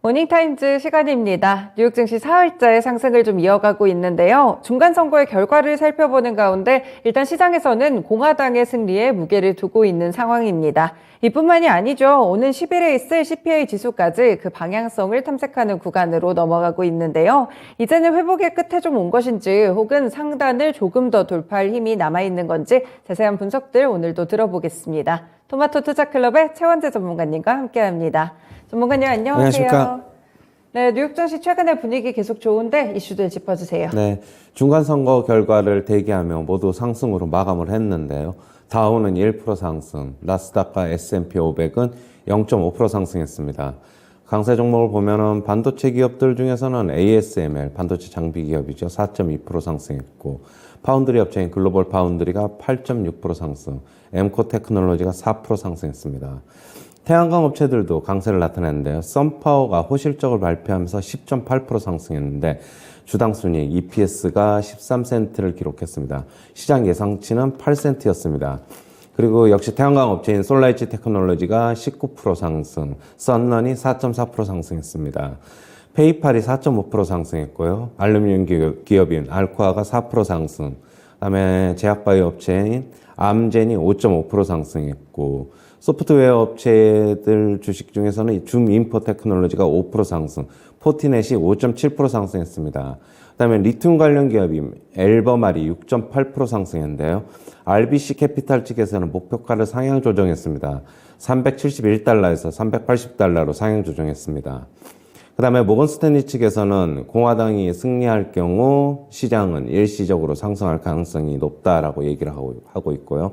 모닝타임즈 시간입니다. 뉴욕 증시 사흘째 상승을 좀 이어가고 있는데요. 중간 선거의 결과를 살펴보는 가운데 일단 시장에서는 공화당의 승리에 무게를 두고 있는 상황입니다. 이뿐만이 아니죠. 오는 10일에 있을 CPI 지수까지 그 방향성을 탐색하는 구간으로 넘어가고 있는데요. 이제는 회복의 끝에 좀 온 것인지 혹은 상단을 조금 더 돌파할 힘이 남아있는 건지 자세한 분석들 오늘도 들어보겠습니다. 토마토 투자클럽의 최원재 전문가님과 함께합니다. 전문가님 안녕하세요. 안녕하십니까. 네, 뉴욕 증시 최근의 분위기 계속 좋은데 이슈들 짚어주세요. 네, 중간선거 결과를 대기하며 모두 상승으로 마감을 했는데요. 다우는 1% 상승, 나스닥과 S&P 500은 0.5% 상승했습니다. 강세 종목을 보면은 반도체 기업들 중에서는 ASML, 반도체 장비 기업이죠. 4.2% 상승했고, 파운드리 업체인 글로벌 파운드리가 8.6% 상승, 엠코 테크놀로지가 4% 상승했습니다. 태양광 업체들도 강세를 나타냈는데요. 썬파워가 호실적을 발표하면서 10.8% 상승했는데 주당 순이익 EPS가 13센트를 기록했습니다. 시장 예상치는 8센트였습니다. 그리고 역시 태양광 업체인 솔라이치 테크놀로지가 19% 상승, 썬런이 4.4% 상승했습니다. 페이팔이 4.5% 상승했고요. 알루미늄 기업인 알코아가 4% 상승, 그다음에 제약바이오 업체인 암젠이 5.5% 상승했고, 소프트웨어 업체들 주식 중에서는 줌인포 테크놀로지가 5% 상승, 포티넷이 5.7% 상승했습니다. 그다음에 리튬 관련 기업인 엘버말이 6.8% 상승했는데요. RBC 캐피탈 측에서는 목표가를 상향 조정했습니다. 371달러에서 380달러로 상향 조정했습니다. 그 다음에 모건스탠리 측에서는 공화당이 승리할 경우 시장은 일시적으로 상승할 가능성이 높다라고 얘기를 하고 있고요.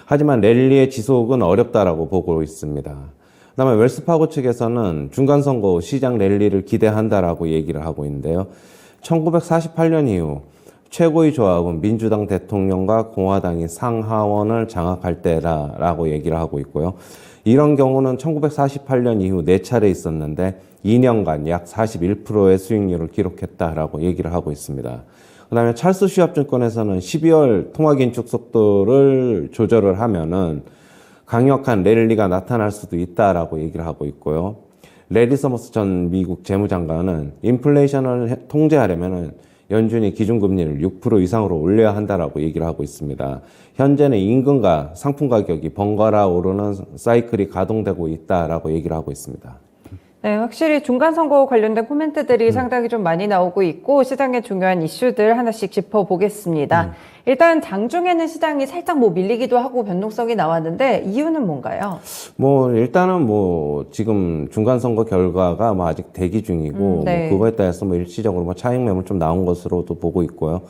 하지만 랠리의 지속은 어렵다라고 보고 있습니다. 그 다음에 웰스파고 측에서는 중간선거 시장 랠리를 기대한다라고 얘기를 하고 있는데요. 1948년 이후 최고의 조합은 민주당 대통령과 공화당이 상하원을 장악할 때라고 얘기를 하고 있고요. 이런 경우는 1948년 이후 4차례 있었는데 2년간 약 41%의 수익률을 기록했다라고 얘기를 하고 있습니다. 그 다음에 찰스 슈왑 증권에서는 12월 통화 긴축 속도를 조절을 하면은 강력한 랠리가 나타날 수도 있다라고 얘기를 하고 있고요. 레리 서머스 전 미국 재무장관은 인플레이션을 통제하려면은 연준이 기준금리를 6% 이상으로 올려야 한다라고 얘기를 하고 있습니다. 현재는 임금과 상품 가격이 번갈아 오르는 사이클이 가동되고 있다라고 얘기를 하고 있습니다. 네, 확실히 중간선거 관련된 코멘트들이 상당히 좀 많이 나오고 있고 시장의 중요한 이슈들 하나씩 짚어보겠습니다. 일단 장중에는 시장이 살짝 밀리기도 하고 변동성이 나왔는데 이유는 뭔가요? 일단은 지금 중간선거 결과가 아직 대기 중이고 네. 그거에 따라서 일시적으로 차익 매물 좀 나온 것으로도 보고 있고요.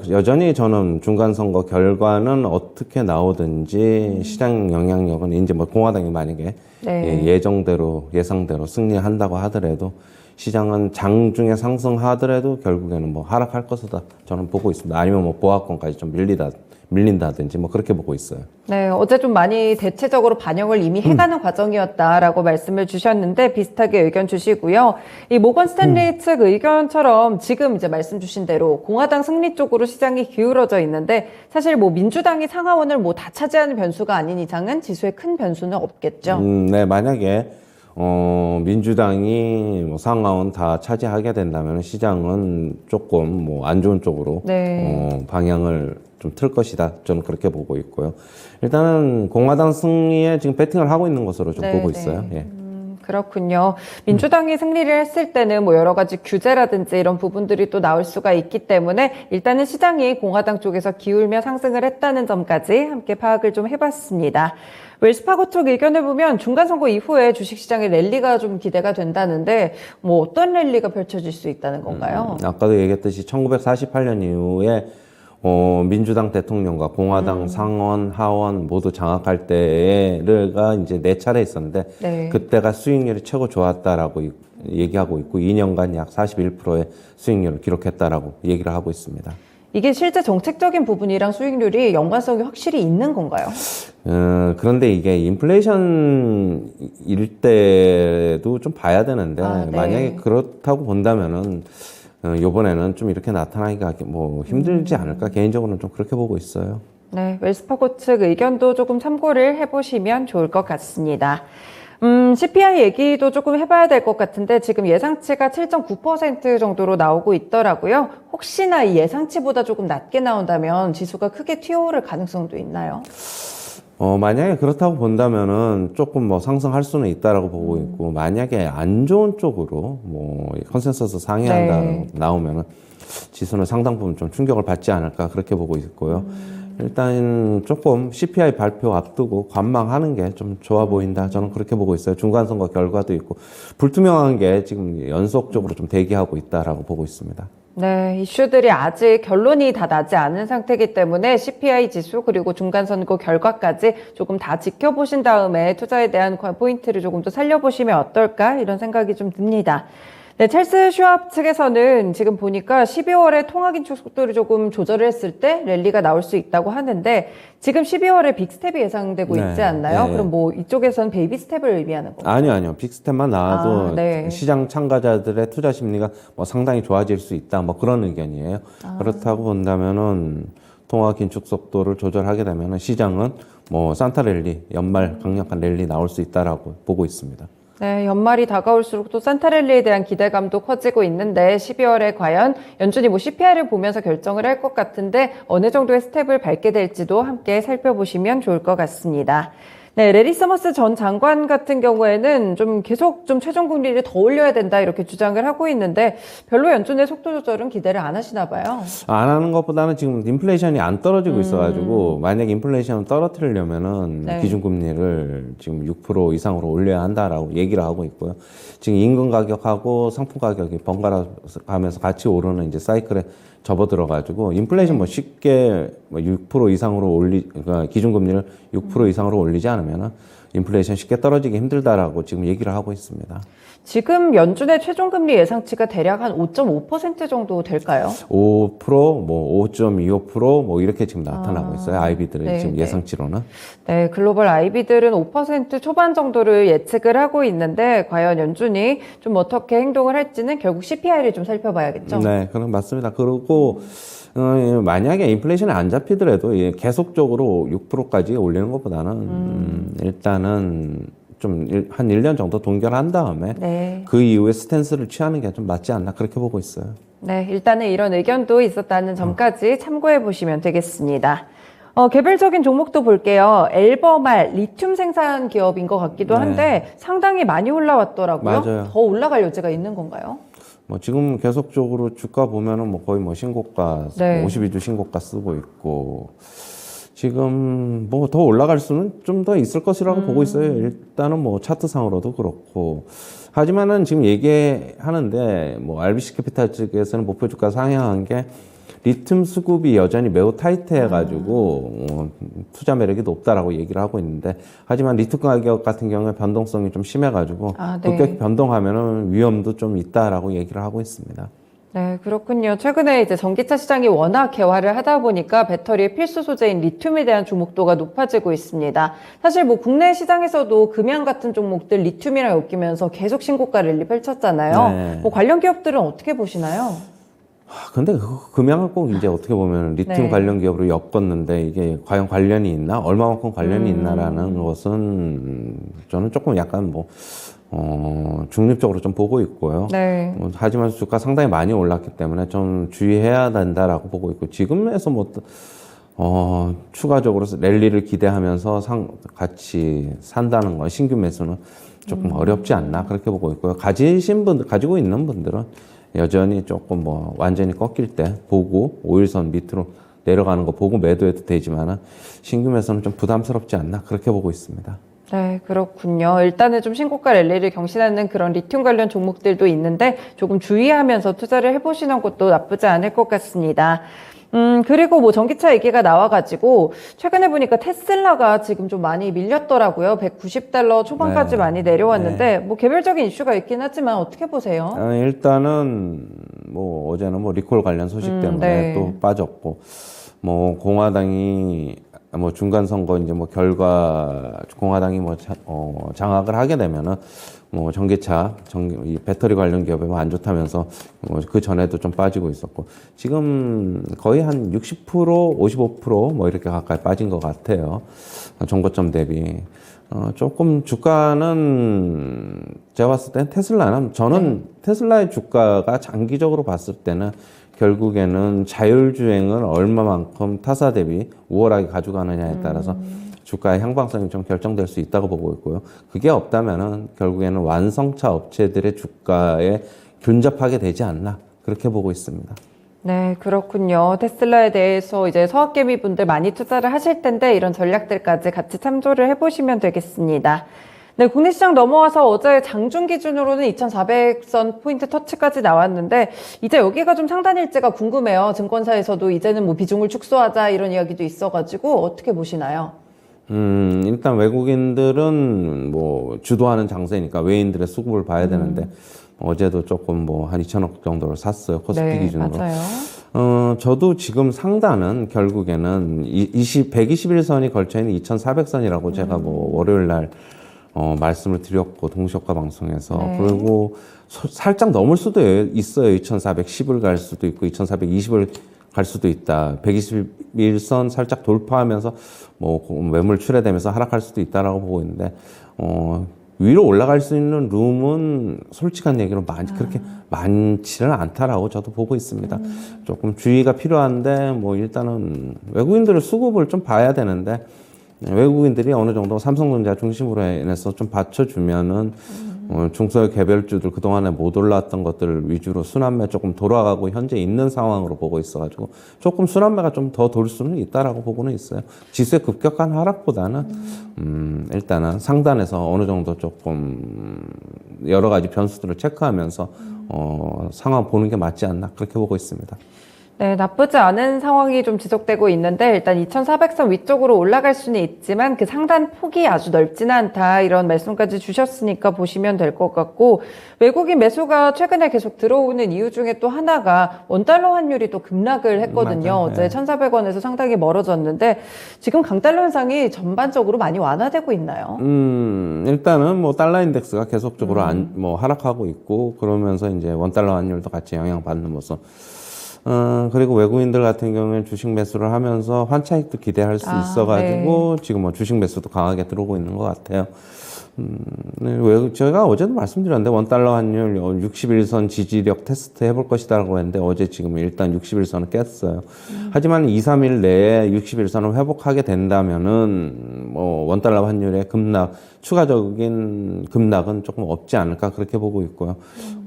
여전히 저는 중간선거 결과는 어떻게 나오든지 시장 영향력은 이제 공화당이 만약에 네. 예정대로 예상대로 승리한다고 하더라도 시장은 장중에 상승하더라도 결국에는 하락할 것이다 저는 보고 있습니다. 아니면 보합권까지 좀 밀린다든지 그렇게 보고 있어요. 네, 어제 좀 많이 대체적으로 반영을 이미 해가는 과정이었다라고 말씀을 주셨는데 비슷하게 의견 주시고요. 이 모건 스탠리 측 의견처럼 지금 이제 말씀 주신 대로 공화당 승리 쪽으로 시장이 기울어져 있는데 사실 민주당이 상하원을 다 차지하는 변수가 아닌 이상은 지수에 큰 변수는 없겠죠. 네, 만약에 민주당이 상하원 다 차지하게 된다면 시장은 조금 안 좋은 쪽으로 네. 방향을 좀 틀 것이다. 저는 그렇게 보고 있고요. 일단은 공화당 승리에 지금 배팅을 하고 있는 것으로 좀 보고 있어요. 예. 그렇군요. 민주당이 승리를 했을 때는 여러 가지 규제라든지 이런 부분들이 또 나올 수가 있기 때문에 일단은 시장이 공화당 쪽에서 기울며 상승을 했다는 점까지 함께 파악을 좀 해봤습니다. 웰스파고 쪽 의견을 보면 중간선거 이후에 주식시장의 랠리가 좀 기대가 된다는데 어떤 랠리가 펼쳐질 수 있다는 건가요? 아까도 얘기했듯이 1948년 이후에 민주당 대통령과 공화당 상원, 하원 모두 장악할 때가 이제 4차례 있었는데 네. 그때가 수익률이 최고 좋았다라고 얘기하고 있고 2년간 약 41%의 수익률을 기록했다라고 얘기를 하고 있습니다. 이게 실제 정책적인 부분이랑 수익률이 연관성이 확실히 있는 건가요? 그런데 이게 인플레이션일 때도 좀 봐야 되는데 네. 만약에 그렇다고 본다면은 요번에는 좀 이렇게 나타나기가 힘들지 않을까 개인적으로는 좀 그렇게 보고 있어요. 네, 웰스파고 측 의견도 조금 참고를 해보시면 좋을 것 같습니다. CPI 얘기도 조금 해봐야 될 것 같은데 지금 예상치가 7.9% 정도로 나오고 있더라고요. 혹시나 이 예상치보다 조금 낮게 나온다면 지수가 크게 튀어오를 가능성도 있나요? 만약에 그렇다고 본다면은 조금 뭐 상승할 수는 있다라고 보고 있고, 만약에 안 좋은 쪽으로 뭐 컨센서스 상회한다 네. 나오면은 지수는 상당 부분 좀 충격을 받지 않을까 그렇게 보고 있고요. 일단 조금 CPI 발표 앞두고 관망하는 게 좀 좋아 보인다. 저는 그렇게 보고 있어요. 중간선거 결과도 있고 불투명한 게 지금 연속적으로 좀 대기하고 있다라고 보고 있습니다. 네, 이슈들이 아직 결론이 다 나지 않은 상태이기 때문에 CPI 지수 그리고 중간선거 결과까지 조금 다 지켜보신 다음에 투자에 대한 포인트를 조금 더 살려보시면 어떨까 이런 생각이 좀 듭니다. 네, 찰스 슈왑 측에서는 지금 보니까 12월에 통화긴축 속도를 조금 조절을 했을 때 랠리가 나올 수 있다고 하는데 지금 12월에 빅스텝이 예상되고 네, 있지 않나요? 네. 그럼 뭐 이쪽에선 베이비 스텝을 의미하는 건가요? 아니요. 빅스텝만 나와도 네. 시장 참가자들의 투자 심리가 뭐 상당히 좋아질 수 있다. 뭐 그런 의견이에요. 그렇다고 본다면은 통화 긴축 속도를 조절하게 되면은 시장은 뭐 산타 랠리, 연말 강력한 랠리 나올 수 있다라고 보고 있습니다. 네, 연말이 다가올수록 또 산타랠리에 대한 기대감도 커지고 있는데 12월에 과연 연준이 뭐 CPI를 보면서 결정을 할 것 같은데 어느 정도의 스텝을 밟게 될지도 함께 살펴보시면 좋을 것 같습니다. 네, 레리 서머스 전 장관 같은 경우에는 좀 계속 좀 최종 금리를 더 올려야 된다 이렇게 주장을 하고 있는데 별로 연준의 속도 조절은 기대를 안 하시나 봐요. 안 하는 것보다는 지금 인플레이션이 안 떨어지고 있어가지고 만약 인플레이션을 떨어뜨리려면은 네. 기준금리를 지금 6% 이상으로 올려야 한다라고 얘기를 하고 있고요. 지금 인근 가격하고 상품 가격이 번갈아 가면서 같이 오르는 이제 사이클에 접어들어가지고 인플레이션 뭐 쉽게 뭐 6% 이상으로 그러니까 기준금리를 6% 이상으로 올리지 않으면은 인플레이션 쉽게 떨어지기 힘들다라고 지금 얘기를 하고 있습니다. 지금 연준의 최종 금리 예상치가 대략 한 5.5% 정도 될까요? 5%, 뭐 5.25%뭐 이렇게 지금 나타나고 있어요. 아이비들의 네, 지금 네. 예상치로는. 네, 글로벌 아이비들은 5% 초반 정도를 예측을 하고 있는데 과연 연준이 좀 어떻게 행동을 할지는 결국 CPI를 좀 살펴봐야겠죠. 네, 그건 맞습니다. 그리고 만약에 인플레이션이 안 잡히더라도 계속적으로 6%까지 올리는 것보다는 일단은 좀 한 1년 정도 동결한 다음에 네. 그 이후에 스탠스를 취하는 게 좀 맞지 않나 그렇게 보고 있어요. 네, 일단은 이런 의견도 있었다는 점까지 참고해 보시면 되겠습니다. 개별적인 종목도 볼게요. 엘버말 리튬 생산 기업인 것 같기도 한데 상당히 많이 올라왔더라고요. 맞아요. 더 올라갈 여지가 있는 건가요? 뭐 지금 계속적으로 주가 보면은 뭐 거의 뭐 신고가 네. 52주 신고가 쓰고 있고 지금 뭐 더 올라갈 수는 좀 더 있을 것이라고 보고 있어요. 일단은 뭐 차트상으로도 그렇고 하지만은 지금 얘기하는데 뭐 RBC 캐피탈 측에서는 목표 주가 상향한 게 리튬 수급이 여전히 매우 타이트해가지고 투자 매력이 높다라고 얘기를 하고 있는데 하지만 리튬 가격 같은 경우에 변동성이 좀 심해가지고 네. 급격히 변동하면은 위험도 좀 있다라고 얘기를 하고 있습니다. 네, 그렇군요. 최근에 이제 전기차 시장이 워낙 개화를 하다 보니까 배터리의 필수 소재인 리튬에 대한 주목도가 높아지고 있습니다. 사실 뭐 국내 시장에서도 금양 같은 종목들 리튬이랑 엮이면서 계속 신고가 랠리 펼쳤잖아요. 네. 뭐 관련 기업들은 어떻게 보시나요? 근데 그 금양을 꼭 이제 어떻게 보면 리튬 네. 관련 기업으로 엮었는데 이게 과연 관련이 있나? 얼마만큼 관련이 있나라는 것은 저는 조금 약간 뭐, 중립적으로 좀 보고 있고요. 네. 하지만 주가 상당히 많이 올랐기 때문에 좀 주의해야 된다라고 보고 있고 지금에서 뭐, 추가적으로 랠리를 기대하면서 같이 산다는 건 신규 매수는 조금 어렵지 않나 그렇게 보고 있고요. 가지고 있는 분들은 여전히 조금 뭐 완전히 꺾일 때 보고 5일선 밑으로 내려가는 거 보고 매도해도 되지만은 신규 매수는 좀 부담스럽지 않나 그렇게 보고 있습니다. 네, 그렇군요. 일단은 좀 신고가 랠리를 경신하는 그런 리튬 관련 종목들도 있는데 조금 주의하면서 투자를 해보시는 것도 나쁘지 않을 것 같습니다. 그리고 뭐 전기차 얘기가 나와가지고 최근에 보니까 테슬라가 지금 좀 많이 밀렸더라고요. $190 초반까지 네. 많이 내려왔는데 뭐 개별적인 이슈가 있긴 하지만 어떻게 보세요? 일단은 뭐 어제는 뭐 리콜 관련 소식 때문에 네. 또 빠졌고 뭐 공화당이 뭐 중간 선거 이제 뭐 결과 공화당이 뭐 장악을 하게 되면은 뭐 전기차, 이 배터리 관련 기업에 뭐 안 좋다면서 뭐 그 전에도 좀 빠지고 있었고 지금 거의 한 60%, 55%뭐 이렇게 가까이 빠진 것 같아요. 종고점 대비. 조금 주가는 제가 봤을 땐 테슬라는 저는 테슬라의 주가가 장기적으로 봤을 때는 결국에는 자율주행을 얼마만큼 타사 대비 우월하게 가져가느냐에 따라서 주가의 향방성이 좀 결정될 수 있다고 보고 있고요. 그게 없다면은 결국에는 완성차 업체들의 주가에 균접하게 되지 않나 그렇게 보고 있습니다. 네, 그렇군요. 테슬라에 대해서 이제 서학개미 분들 많이 투자를 하실 텐데 이런 전략들까지 같이 참조를 해보시면 되겠습니다. 네, 국내 시장 넘어와서 어제 장중 기준으로는 2,400선 포인트 터치까지 나왔는데 이제 여기가 좀 상단일지가 궁금해요. 증권사에서도 이제는 뭐 비중을 축소하자 이런 이야기도 있어가지고 어떻게 보시나요? 일단 외국인들은 뭐 주도하는 장세니까 외인들의 수급을 봐야 되는데 어제도 조금 뭐 한 2천억 정도를 샀어요. 코스피 네, 기준으로. 맞아요. 저도 지금 상단은 결국에는 121선이 걸쳐있는 2,400선이라고 제가 뭐 월요일 날 말씀을 드렸고 동시효과 방송에서 네. 그리고 살짝 넘을 수도 있어요. 2,410을 갈 수도 있고 2,420을 갈 수도 있다. 121선 살짝 돌파하면서 뭐 매물 출회되면서 하락할 수도 있다라고 보고 있는데 위로 올라갈 수 있는 룸은 솔직한 얘기로 그렇게 많지는 않다라고 저도 보고 있습니다. 조금 주의가 필요한데 뭐 일단은 외국인들의 수급을 좀 봐야 되는데 외국인들이 어느 정도 삼성전자 중심으로 해서 좀 받쳐주면은 중소형 개별주들 그동안에 못 올랐던 것들 위주로 순환매 조금 돌아가고 현재 있는 상황으로 보고 있어가지고 조금 순환매가 좀 더 돌 수는 있다라고 보고는 있어요. 지수의 급격한 하락보다는 일단은 상단에서 어느 정도 조금 여러 가지 변수들을 체크하면서 상황 보는 게 맞지 않나 그렇게 보고 있습니다. 네, 나쁘지 않은 상황이 좀 지속되고 있는데 일단 2,400선 위쪽으로 올라갈 수는 있지만 그 상단 폭이 아주 넓지는 않다 이런 말씀까지 주셨으니까 보시면 될 것 같고 외국인 매수가 최근에 계속 들어오는 이유 중에 또 하나가 원달러 환율이 또 급락을 했거든요. 맞아요. 어제 1,400원에서 상당히 멀어졌는데 지금 강달러 현상이 전반적으로 많이 완화되고 있나요? 일단은 뭐 달러 인덱스가 계속적으로 뭐 하락하고 있고 그러면서 이제 원달러 환율도 같이 영향받는 모습. 그리고 외국인들 같은 경우에는 주식 매수를 하면서 환차익도 기대할 수 있어가지고 지금 뭐 주식 매수도 강하게 들어오고 있는 것 같아요. 제가 어제도 말씀드렸는데 원달러 환율 61선 지지력 테스트 해볼 것이다라고 했는데 어제 지금 일단 61선을 깼어요. 하지만 2, 3일 내에 61선을 회복하게 된다면은 뭐 원달러 환율의 급락, 추가적인 급락은 조금 없지 않을까 그렇게 보고 있고요.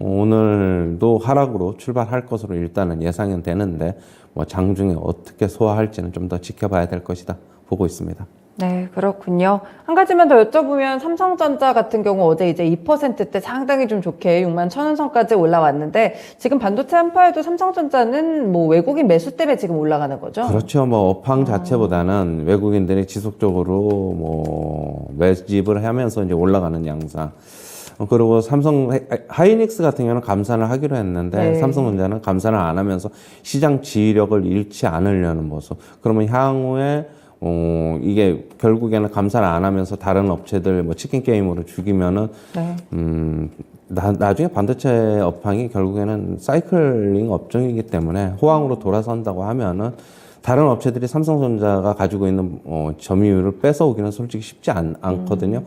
오늘도 하락으로 출발할 것으로 일단은 예상은 되는데 뭐 장중에 어떻게 소화할지는 좀 더 지켜봐야 될 것이다 보고 있습니다. 네, 그렇군요. 한 가지만 더 여쭤보면 삼성전자 같은 경우 어제 이제 2%대 상당히 좀 좋게 6만 1,000원 선까지 올라왔는데 지금 반도체 한파에도 삼성전자는 뭐 외국인 매수 때문에 지금 올라가는 거죠? 그렇죠. 뭐 업황 자체보다는 외국인들이 지속적으로 뭐 매집을 하면서 이제 올라가는 양상. 그리고 삼성 하이닉스 같은 경우는 감산을 하기로 했는데 삼성전자는 감산을 안 하면서 시장 지휘력을 잃지 않으려는 모습. 그러면 향후에 이게 결국에는 감산을 안 하면서 다른 업체들 뭐 치킨 게임으로 죽이면은 나중에 반도체 업황이 결국에는 사이클링 업종이기 때문에 호황으로 돌아선다고 하면은 다른 업체들이 삼성전자가 가지고 있는 점유율을 뺏어오기는 솔직히 쉽지 않거든요.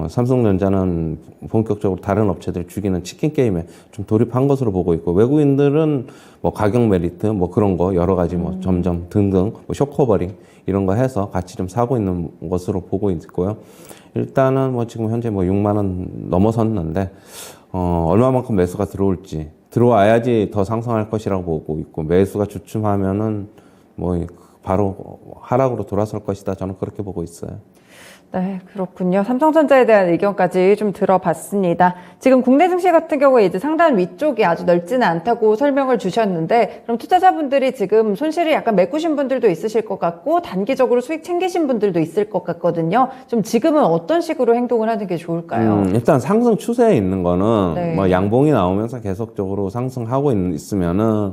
삼성전자는 본격적으로 다른 업체들 죽이는 치킨 게임에 좀 돌입한 것으로 보고 있고 외국인들은 뭐 가격 메리트 뭐 그런 거 여러 가지 뭐 점점 등등 뭐 쇼커버링 이런 거 해서 같이 좀 사고 있는 것으로 보고 있고요. 일단은 뭐 지금 현재 뭐 6만 원 넘어섰는데 얼마만큼 매수가 들어올지 들어와야지 더 상승할 것이라고 보고 있고 매수가 주춤하면은 뭐 바로 하락으로 돌아설 것이다. 저는 그렇게 보고 있어요. 네, 그렇군요. 삼성전자에 대한 의견까지 좀 들어봤습니다. 지금 국내 증시 같은 경우에 이제 상단 위쪽이 아주 넓지는 않다고 설명을 주셨는데 그럼 투자자분들이 지금 손실을 약간 메꾸신 분들도 있으실 것 같고 단기적으로 수익 챙기신 분들도 있을 것 같거든요. 좀 지금은 어떤 식으로 행동을 하는 게 좋을까요? 일단 상승 추세에 있는 거는 뭐 양봉이 나오면서 계속적으로 상승하고 있으면은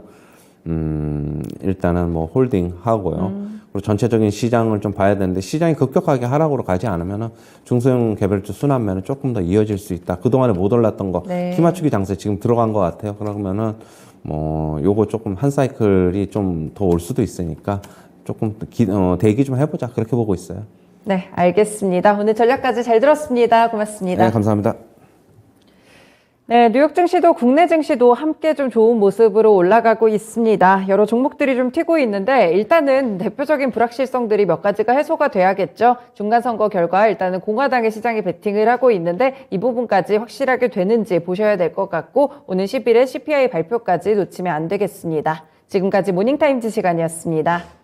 일단은 뭐 홀딩 하고요. 그리고 전체적인 시장을 좀 봐야 되는데 시장이 급격하게 하락으로 가지 않으면은 중소형 개별주 순환매는 조금 더 이어질 수 있다. 그동안에 못 올랐던 거 키 맞추기 장세 지금 들어간 것 같아요. 그러면은 뭐 요거 조금 한 사이클이 좀 더 올 수도 있으니까 조금 대기 좀 해보자 그렇게 보고 있어요. 네, 알겠습니다. 오늘 전략까지 잘 들었습니다. 고맙습니다. 네, 감사합니다. 네, 뉴욕 증시도 국내 증시도 함께 좀 좋은 모습으로 올라가고 있습니다. 여러 종목들이 좀 튀고 있는데 일단은 대표적인 불확실성들이 몇 가지가 해소가 돼야겠죠. 중간선거 결과 일단은 공화당의 시장이 베팅을 하고 있는데 이 부분까지 확실하게 되는지 보셔야 될 것 같고 오는 10일에 CPI 발표까지 놓치면 안 되겠습니다. 지금까지 모닝타임즈 시간이었습니다.